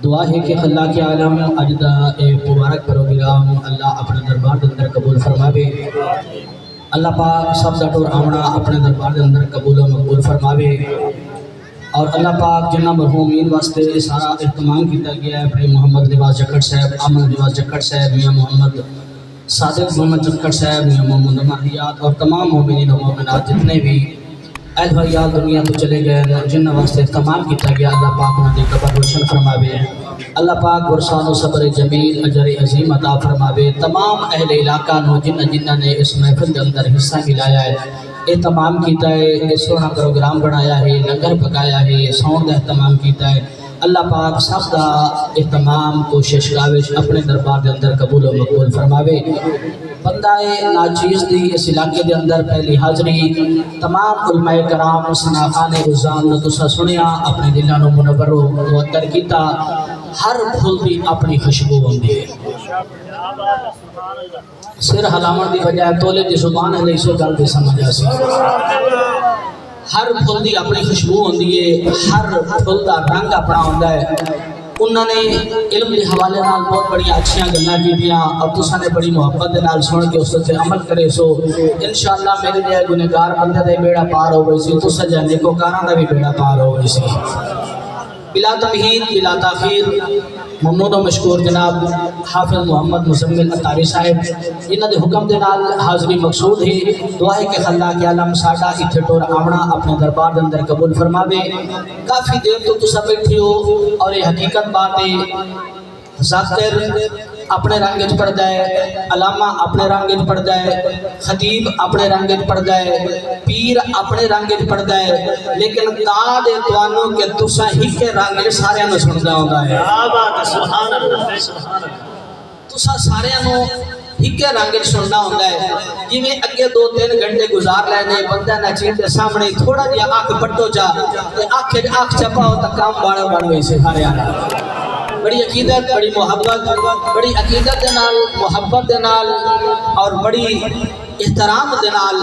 دعا ہے کہ اللہ کے عالم اجدہ مبارک پروگرام اللہ اپنے دربار کے اندر قبول فرماوے۔ اللہ پاک سب دا ٹور آمنا اپنے دربار کے اندر قبول و مقبول فرماوے، اور اللہ پاک جنہ مرحومین واسطے سارا اہتمام کیتا گیا ہے، بھائی محمد نواز جکڑ صاحب، احمد نواز جکڑ صاحب، میاں محمد صادق محمد جکڑ صاحب، میاں محمد اماریات اور تمام مومنین و مومنات جتنے بھی اہل ویال دنیا تو چلے گئے جنہ واسطے اہتمام کیتا گیا، اللہ پاک انہوں نے قبر روشن فرماوے، اللہ پاک برسان و صبر جمیل اجر عظیم عطا فرماوے۔ تمام اہل علاقہ نو جنہ نے اس محفل کے اندر حصہ ملایا ہے، اہتمام کیتا ہے، سونا پروگرام بنایا ہے، لنگر پکایا ہے، ساؤنڈ کا اہتمام کیتا ہے، اللہ پاک سب کا اہتمام کوشش کاوش اپنے دربار کے اندر قبول و مقبول فرماوے۔ بندہ ناچیز دی اس علاقے کے اندر پہلی حاضری تمام علماء کرام سناخان رضان نے تسا سنیا، اپنے دلانو منور و معطر کیتا، ہر پھول دی اپنی خوشبو ہوندی ہے، سر ہلاون دی بجائے تولے دی زبان ہے اسے گل دی سمجھا سی، ہر پھول دی اپنی خوشبو ہوندی ہے، ہر پھول دا رنگ اپنا ہوندا ہے۔ انہوں نے علم کے حوالے نال بہت بڑی اچھیاں گلاں کیتیاں، اور تساں نے بڑی محبت دے نال سن کے اس تے عمل کرے سو انشاءاللہ میرے جے گنہگار بندے دا بیڑا پار ہو گئی سی، تساں جے نیکوکاراں دا بھی بیڑا پار ہو گئی سی۔ بلا تمہید بلا تاخیر ممنون و مشکور جناب حافظ محمد مزمل اتاری صاحب، انہاں دے حکم دے نال حاضری مقصود ہے، دعا ہے کہ اللہ کے عالم ساڈا اتھے ٹور آمنا اپنے دربار دے اندر قبول فرماوے۔ کافی دیر تو تسا بیٹھے ہو اور یہ حقیقت بات ہے، ذاکر اپنے رنگ پڑھتا ہے، علامہ اپنے رنگ پڑھتا ہے، خطیب اپنے رنگ پڑھتا ہے، پیر اپنے رنگ پڑھتا ہے، لیکن تاج توانوں کہ تسا ہی کے رنگ سارے نو سندا ہوندا ہے۔ تسا سارے نو ہکے رنگ سننا ہوتا ہے، جی میں اگے 2-3 گھنٹے گزار لینے بندہ نچین دے سامنے تھوڑا جیا آنکھ پٹو جا آنکھ چپاؤ تا کام باڑا باڑ ہوئی سے سارے آنا۔ بڑی عقیدت، بڑی محبت، بڑی عقیدت دے نال، محبت دے نال اور بڑی احترام دے نال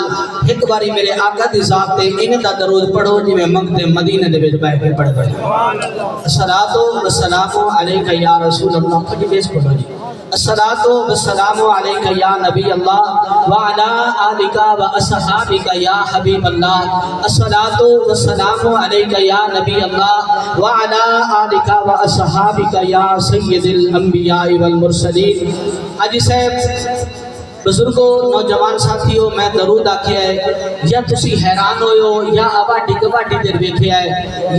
ایک باری میرے آقا دی ذات تے انہیں دا درود پڑھو جی میں منگتے مدینہ دے بیٹھ بیٹھ کے پڑھ گئے۔ الصلاۃ والسلام علیکہ یا رسول اللہ، پڑھی بیس پڑھو جی۔ الصلاۃ والسلام علیکہ یا نبی اللہ وعلا آلکہ و اصحابکہ یا حبیب اللہ۔ الصلاۃ والسلام علیکہ یا نبی اللہ وعلا آلکہ و اصحابکہ یا سید الانبیاء والمرسلین۔ حاجی صاحب، بزرگوں، نوجوان ساتھیوں، میں درود آکھیا ہے، یا تسی حیران ہوئے ہو یا آواٹی گواٹی دیر بیکھیا ہے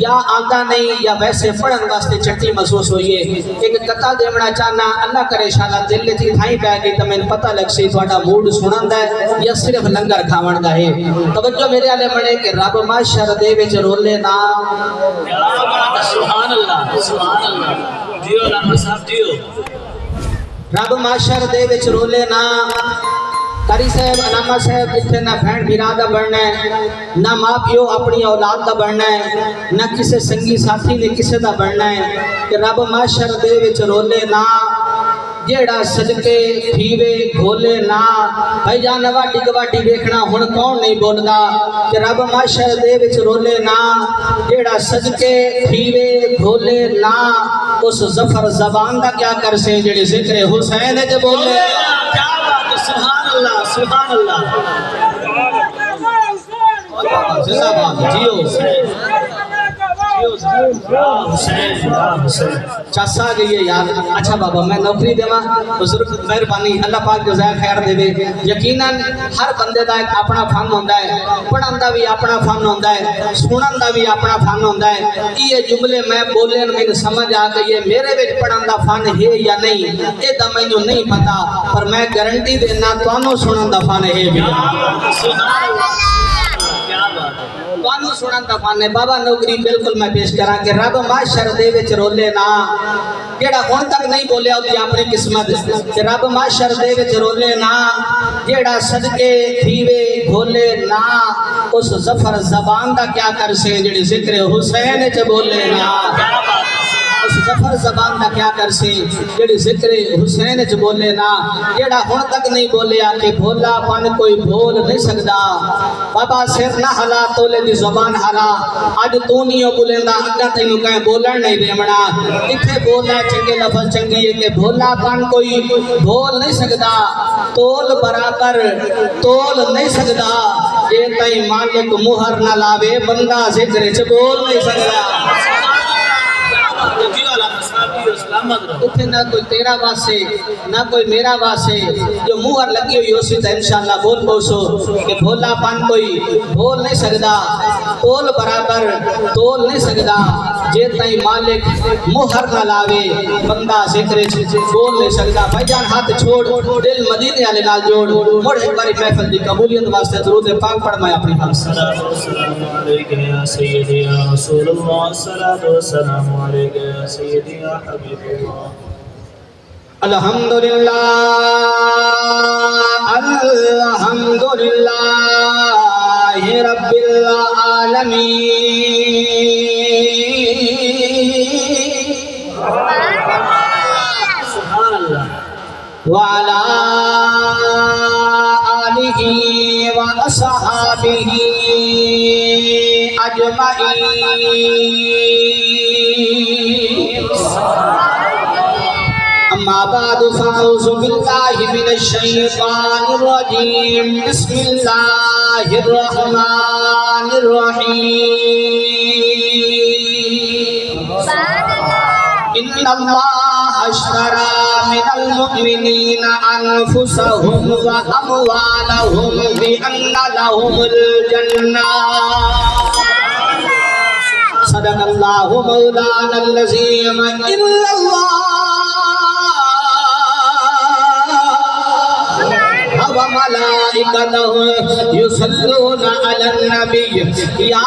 یا آندہ نہیں یا ویسے پڑھن واسطے چٹی محسوس ہوئی ہے، ایک قطع دیونا چاہنا اللہ کرے شاءاللہ دل لیتی تھائیں پہ آگئی تو میں پتہ لگ سی توڑا موڈ سنن ہے یا صرف لنگر کھاون دا ہے۔ توجہ میرے آلے مڑے کہ رب معاشر دے وچ رولے نا، سبحان اللہ سبحان اللہ، جیو رب صاحب جیو، رب معاشر دے وچ رولے نا۔ قاری صاحب، علامہ صاحب، اتنے نہ بھین بھیرا دا بڑھنا ہے، نہ ماں پیو اپنی اولاد دا بڑھنا ہے، نہ کسے سنگی ساتھی نے کسے دا بڑھنا ہے، کہ رب معاشر دے وچ رولے نا، جیڑا صدقے پھیوے گھولے نا۔ بھائی جان واٹی گواٹی بیکھنا ہن کون نہیں بولدا، کہ رب معاشر دے وچ رولے نا، جیڑا صدقے پھیوے گھولے نا، اس ظفر زبان دا کیا کر سے جیڑے ذکر حسین ہے جو بولے نا۔ کیا بات ہے، سبحان اللہ سبحان اللہ، زندہ باد جیو چاسا گئی ہے یار۔ اچھا بابا میں نوکری دے ماں، بزرگ مہربانی اللہ پاک جزائے خیر دے دے۔ یقیناً ہر بندے دا ایک اپنا فن ہوندہ ہے، پڑھن دا بھی اپنا فن ہوندہ ہے، سنن دا بھی اپنا فن ہوندہ ہے۔ یہ جملے میں بولن میں سمجھ آ گئی ہے، میرے وچ پڑھن دا فن ہے یا نہیں اے دا میں نہیں پتا، پر میں گارنٹی دینا تانوں سنن دا فن ہے بھی۔ تانوں سنن دا فن ہے بابا۔ نوکری بالکل میں پیش کراں کہ رب معاشر دے وچ رولے نا، جیڑا ہن تک نہیں بولیا ہوتی اپنی قسمت، کہ رب معاشر دے وچ رولے نا، جیڑا صدقے تھیوے گھولے نا، اس ظفر زبان دا کیا کر سے جیڑی ذکر حسین چ بولے نا۔ اس ظفر زبان نہ کیا کر سی جڑی ذکر حسین چ بولے نا جڑا ہن تک نہیں بولیا کہ بھولا پن کوئی بھول نہیں سکدا بابا سر نہ ہلا تولے دی زبان ہلا اج تو نہیں بولیندا اگا تینوں کہیں بولن نہیں دیونا کتھے بولنا چنگے لفظ چنگی ہے کہ بھولا پن کوئی بھول نہیں سکدا تول برابر تول نہیں سکدا جے تئی مالک مہر نہ لاوے بندہ ذکر چ بول نہیں سکدا اتنے نہ کوئی تیرا واسے نہ کوئی میرا واسے جو مہر لگی ہوئی اسی تو انشاءاللہ بول پوسو کہ بھولا پن کوئی بھول نہیں سکدا تول برابر تول نہیں سکدا جے تئی مالک مہر نہ لاوے بندہ ذکر بول نہیں سکدا بھائی جان ہاتھ چھوڑ دل مدینے والے نال جوڑ مڑ ایک باری محفل دی قبولیت واسطے درود پاک پڑھ میں اپنی حق سے السلام علیکم یا سیدی یا رسول اللہ السلام علیکم یا سیدی یا حبیب اللہ الحمدللہ الحمدللہ رب العالمین سبحان اللہ وعلى آلہ وأصحابہ اجمعین اما بعد فاعوذ باللہ من الشیطان الرجیم بسم اللہ الرحمن الرحیم ان اللہ اشترى من المؤمنین انفسهم واموالهم بان لهم الجنہ صدق اللہ مولانا العظیم ان اللہ وملائكته يصلون على النبي يا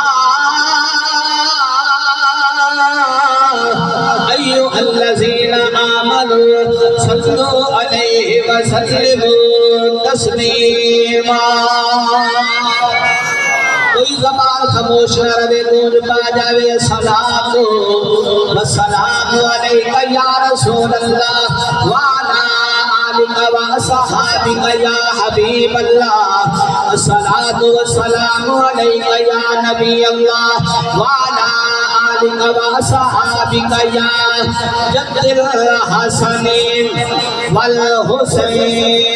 أيها الذين آمنوا صلوا عليه وسلموا تسليما کوئی زبان خاموش نہ رہے گونج پا جاوے صلاۃ و سلام علیک یا رسول اللہ وعلی آلک و اصحابک یا حبیب اللہ الصلاۃ والسلام علیک یا نبی اللہ وعلی آلک و اصحابک یا جد الحسن والحسین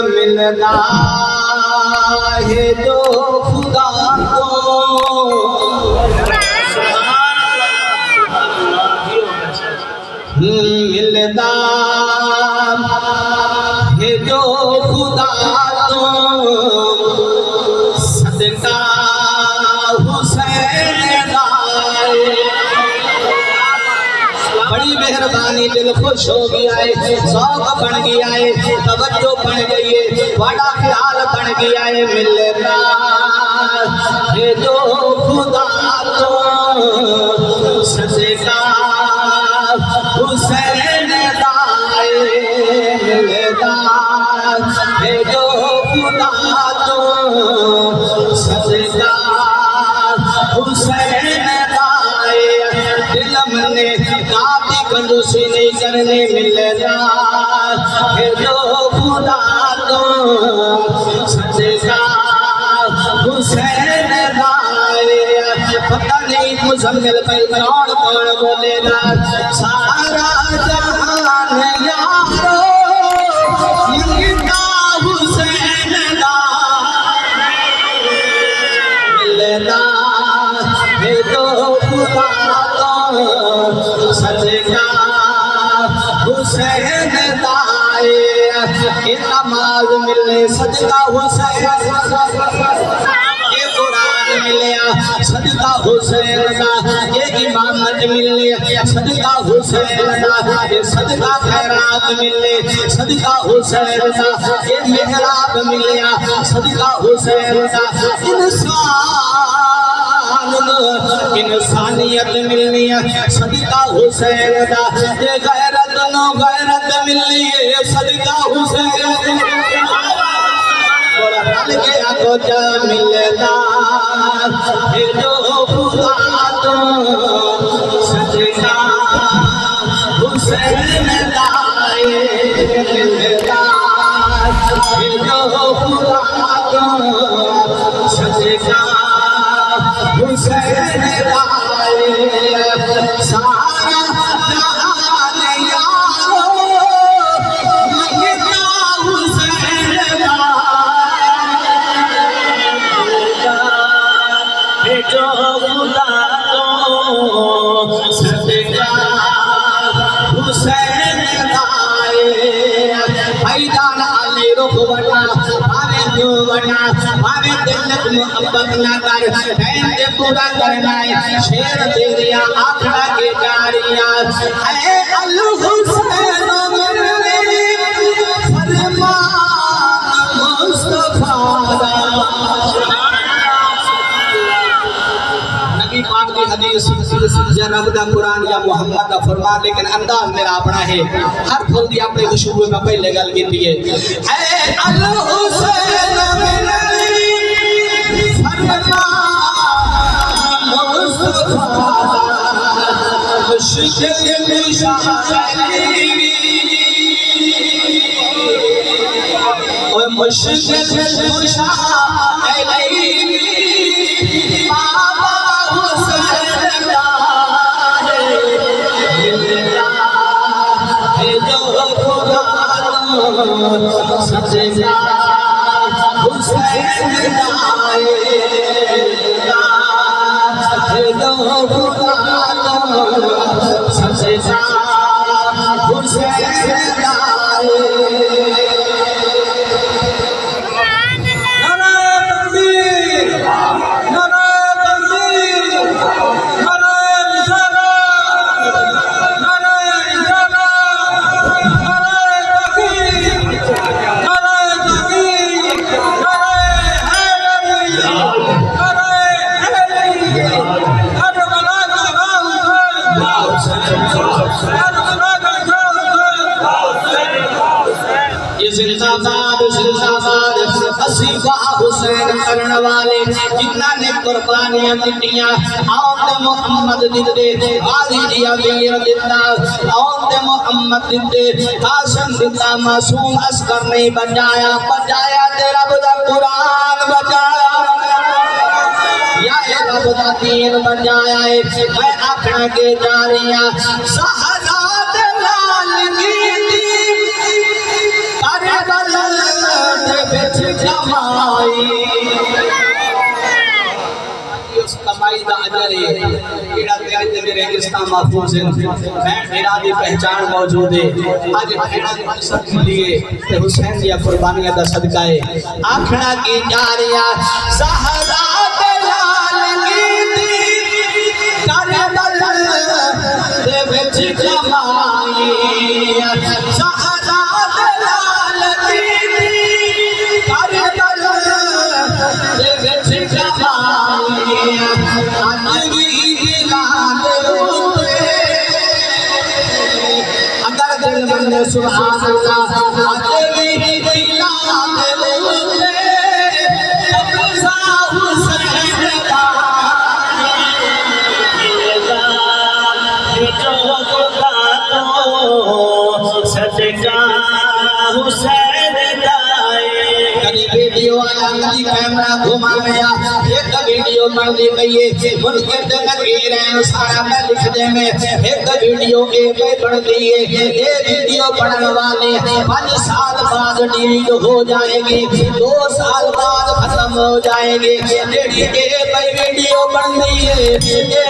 ملنا ہے جو خدا کو ملتا ہے جو خدا کو صدقہ حسین لائے بڑی مہربانی دل خوش ہو گیا ہے ذوق بن گیا ہے توجہ بن گئی ہے بڑا خیال بن گیا ہے ملنا ہے جو خدا کو صدقہ حسین لائے ملنا ہے جو خدا کو صدقہ حسین لائے دل میں کافی کنجوسی نہیں کرنے ملنا ہے جو خدا کو صدقہ حسین لائے پتہ نہیں مزمل پر کون کون بولے گا سارا جہان یارو ملتا حسین لائے ملنا ہے جو خدا کو صدقہ حسین لائے یہ نماز ملے صدقہ حسین یہ قرآن ملیا صدقہ حسین کا یہ امامت ملے صدقہ حسین کا یہ صدقہ خیرات ملے صدقہ حسین کا یہ محراب ملیا صدقہ حسین کا انسانیت ملنی ہے صدقہ حسین کا یہ غیرت نو غیرت ملنی ہے صدقہ حسین اور حل گیا کو جا ملنا ہے جو خدا تو صدقہ حسین لائے جو خدا کو صدقہ حسین لائے سارا جہان یارو منگتا حسین لائے جو خدا کو صدقہ حسین لائے میدان علی رخ وٹا آوے جو وٹا آوے دلت محبت نہ کر ٹائم دے پورا کرنا ہے شیر تیریا آکھڑا کے جاریاں اے الحسین میرے فرمان مصطفیٰ نبی پاک کی حدیث یا رب دا قرآن یا محمد دا فرمان لیکن انداز میرا اپنا ہے ہر پھول دی اپنے خوشبو میں پہلے گل کی دیئے اے الحسین میرے فرمان مصطفیٰ مشکل مشاہدی مشکل مشاہدی صدقہ حسین لائے جو خدا کو صدقہ حسین لائے زندہ باد اسیفہ حسین کرن والے جنہ نے قربانیاں دتیاں آؤں محمد دتے غازی جی امیر دتا آؤں محمد دتے قاسم دتا معصوم عسکر نے بجایا بجایا تے رب دا قرآن بجایا یا رب دا دین بجایا ہے میں آکھنا کے جاریاں سہرا دلال گیتی کمائی دا اجر ہے کیڑا تیرے تے میرے رگستان محفوظ ہے میں میرا دی پہچان موجود ہے آج بھیڑا دی مقصد کے لیے تے حسین دی قربانیاں دا صدقہ ہے آکھنا کی جاریاں زہرا دلال گیتی کربلا دے وچ کمائی زہرا دلال گیتی کربلا دے وچ کمائی اگر دل بندے سبحان اللہ آجوی دلان لوٹے قبضہ حسین لائے جو خدا کو صدقہ حسین لائے کبھی ویڈیو آیا کبھی کیمرہ گھما گیا ایک ویڈیو بن دی گئی منکر دے نگیر ہیں سارا میں لکھ دے میں ایک ویڈیو ایک بن دی ہے یہ ویڈیو بنن والے 5 سال بعد ڈیلیٹ ہو جائے گی 2 سال بعد ختم ہو جائے گی جیڑی ایک ویڈیو بن دی ہے یہ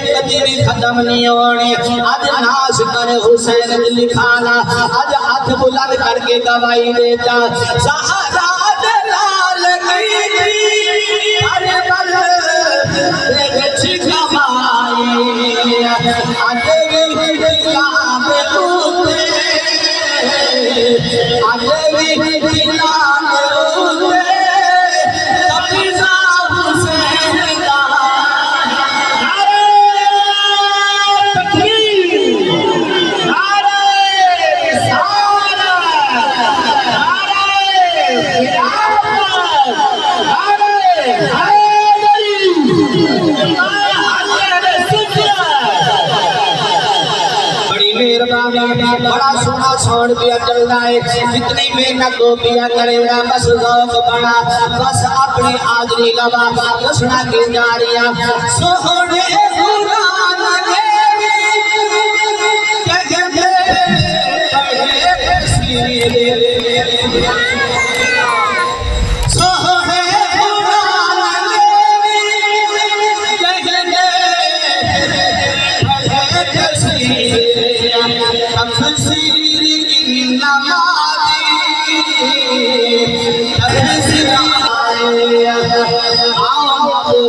کبھی بھی ختم نہیں ہونی آج ناز کر حسین لکھانا آج ہاتھ بلند کر کے گواہی دیتا زہرا دلال گیتی کربلا دے وچ کمائی آجوی دلان لوٹے آجوی دلان لوٹے قبضہ حسین لائے تکبیر نعرہ رسالت بڑی مہربانی بڑا سونا سون پیا چلتا ہے جتنی محنت کو پیا کرے گا بس ذوق بنا بس اپنی حاضری گوا دسنا کی جا رہی سونے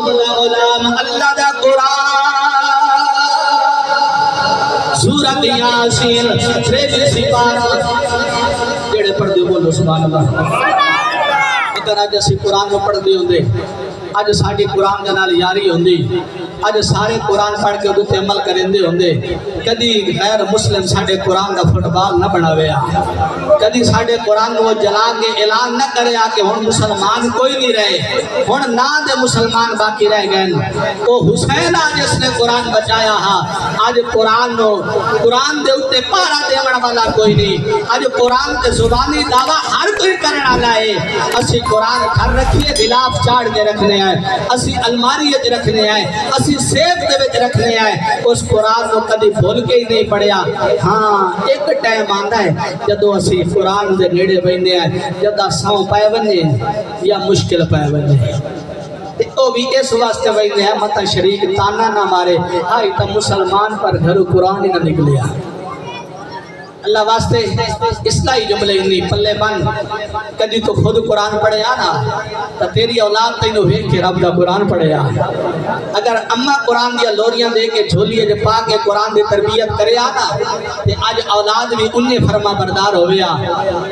قرآن اللہ دا قرآن سورۃ یاسین 23 سپارہ جڑے پڑھ دیو بولو سبحان اللہ اگر اج اسی قرآن کو پڑھ دی ہوندے اج ساڈی قرآن دے نال یاری ہوندی اج سارے قرآن پڑھ کے اوتے عمل کریندے ہوندے کدی غیر مسلم ساڈے قرآن دا فٹ بال نہ بناویا کدی ساڈے قرآن کو جلا کے اعلان نہ کریا کہ ہن مسلمان کوئی نہیں رہے ہن نا دے مسلمان باقی رہ گئے او حسین آ جس نے قرآن بچایا ہا اج قرآن نو قرآن دے اوتے پارا دیون والا کوئی نہیں اج قرآن تے زبانی دعویٰ ہر کوئی کرن والا ہے اسی قرآن گھر رکھیے غلاف چاڑ کے رکھنے ہیں اسی الماری وچ رکھنے ہیں اسی سیف دے وچ رکھنے ہیں اس قرآن کو کدی بھول کے ہی نہیں پڑھیا ہاں ایک ٹائم آندا ہے جدوں اسی قرآن دے نیڑے بیٹھنے ہیں جدا ساؤں پائے ونے یا مشکل پائے ونے او بھی اس واسطے بیٹھنے ہیں متا شریک تانا نہ مارے ہائی تا مسلمان پر گھر قرآن ہی نہ نکلیا اللہ واسطے اصلاحی جملے نہیں پلے بن کدی تو خود قرآن پڑھے آنا تو تیری اولاد تینوں ویکھ کے رب دا قرآن پڑھے آ اگر اماں قرآن دیا لوریاں دے کے جھولیے دے پا کے قرآن دی تربیت کرے آنا تے اج اولاد بھی انہیں فرما بردار ہویا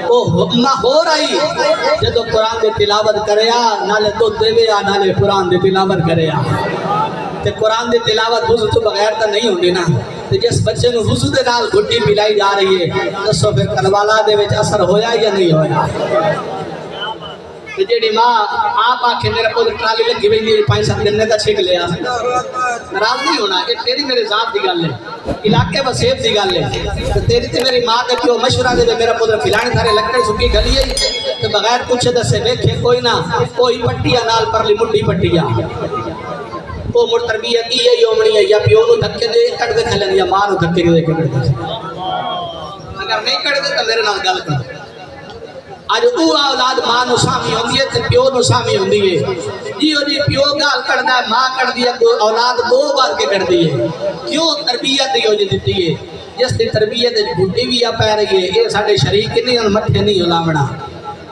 او اماں ہو رہی جدو قرآن دی تلاوت کرے آ نالے تو دے آ نالے قرآن دی تلاوت کرے آ تے قرآن دی تلاوت وضو تو بغیر تا نہیں ہوندی نا تے جس بچے نو وضو دے نال گھٹی پلائی جا رہی ہے دسو پھر کربلا دے وچ اثر ہویا یا نہیں ہویا تے جیڑی ماں آپ آکھے میرے کو ٹرالی لگی ویندی 5-7 گنے دا چھک لیا ناراض نہیں ہونا یہ تیری میرے ذات دی گل ہے علاقے وسیب دی گل ہے تے تیری تے میری ماں تے پیو مشورہ دے میرا پتر کھلانے تھارے لکڑ سکی گلی ہے تے بغیر پوچھے دسے ویکھے کوئی نہ کوئی پٹیا نال پرلی مٹھی پٹیا وہ مڑ تربیت کی ہے یومنی ہے یا پیو نو دھکے دے کٹ دے کھلن یا ماں نو دھکے دے کٹ دے اگر نہیں کٹ دے تو میرے نال گل کر اج او اولاد ماں نو سامی ہوندی ہے تے پیو نو سامی ہوندی ہے جیو جی پیو گال کردا ہے ماں کردی ہے اولاد دو بار کے کردی ہے کیوں تربیت ہی ہو دتی ہے جس دی تربیت بڈھی بھی آ پے رہی ہے اے ساڈے شریک نہیں متھے نہیں ہلاونا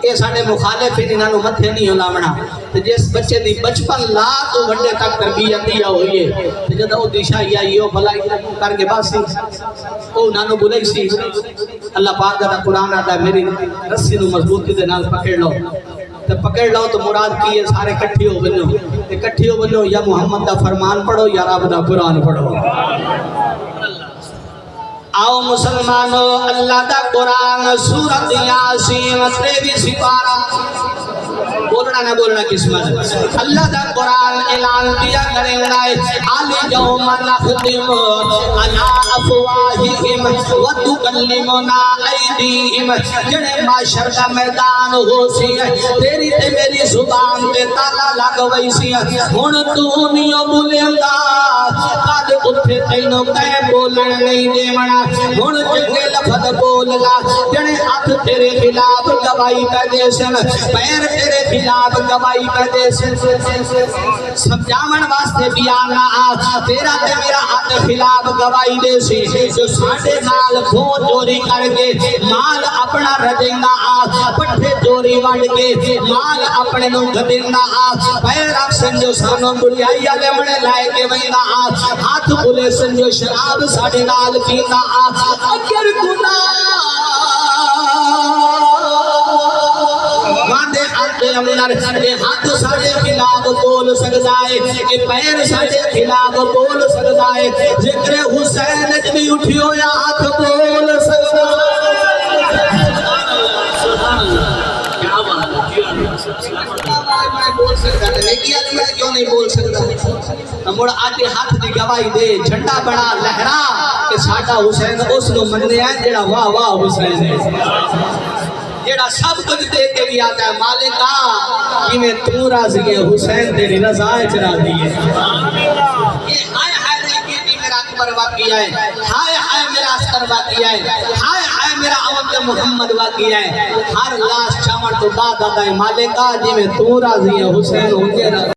یہ ساڈے مخالف انہاں نو متھے نہیں ہلاونا تے جس بچے دی بچپن لا تو وڈے تک تربیت دیا ہوئی ہے تے جدا او دشا آئی او بھلائی کر کے باسی او نانو بلائی سی اللہ پاک دا قرآن آتا ہے میری رسی نو مضبوطی دے نال پکڑ لو تے پکڑ لو تو مراد کی ہے سارے کٹھی ہو بنو تے کٹھی ہو بنو یا محمد دا فرمان پڑھو یا رب دا قرآن پڑھو آؤ مسلمانو اللہ دا قرآن سورۃ یاسین 23 سپارہ بولنا نہ بولنا قسمت اللہ دا قرآن اعلان کیا کرے گئے الیوم نختم علی افواہہم وتکلمنا ایدیہم جڑے معاشر دا میدان ہو سی تیری تے میری زبان تے تالا لگ وئی سی ہن تو نہیں بولیندا کد اوتھے تینوں کہے بولن نہیں دیونا ہن چنگے لفظ بول لا جڑے ہاتھ تیرے خلاف گواہی پہ دے سن پیر تیرے خلاف گواہی پہ دے سن سمجھاون واسطے بیان نہ آ تیرا تے میرا ہاتھ خلاف گواہی دے سی جو ساڈے نال کھو چوری کر کے مال اپنا رجیندا آ پٹھے چوری وڈ کے مال اپنے نو گدیندا آ پیر اپ سنجو سانو بلیائی والے بڑے لائے کے ویندا آ ہاتھ بھولے سنجو شراب ساڈے نال پیندا آ اگر گناہ وعدے ہاتھ اندر ہاتھ ساڈے خلاف بول سکدا ہے کہ پیر ساڈے خلاف بول سکدا ہے ذکر حسین وچ بھی اٹھیو یا ہاتھ بول سکدا سبحان اللہ کیا بات ہے بول سکتا ہے میں کیوں نہیں بول سکتا مڑ آج ہاتھ دی گواہی دے جھنڈا بڑا لہرا کہ ساڈا حسین اس نو منیا ہے جڑا واہ واہ حسین ہے، جڑا سب کچھ دے کے بھی آتا ہے مالکا جویں تو راضی ہے حسین تیری رضا وچ راضی ہے۔ یہ ہائے ہائے نہیں میرا اکبر واقعہ ہے، ہائے ہائے میرا عسکر واقعہ ہے، ہائے ہائے میرا عمد محمد واقعہ ہے۔ ہر لاش چاون تو بعد آتا ہے مالکا جویں تو راضی ہے حسین ہو کے راضی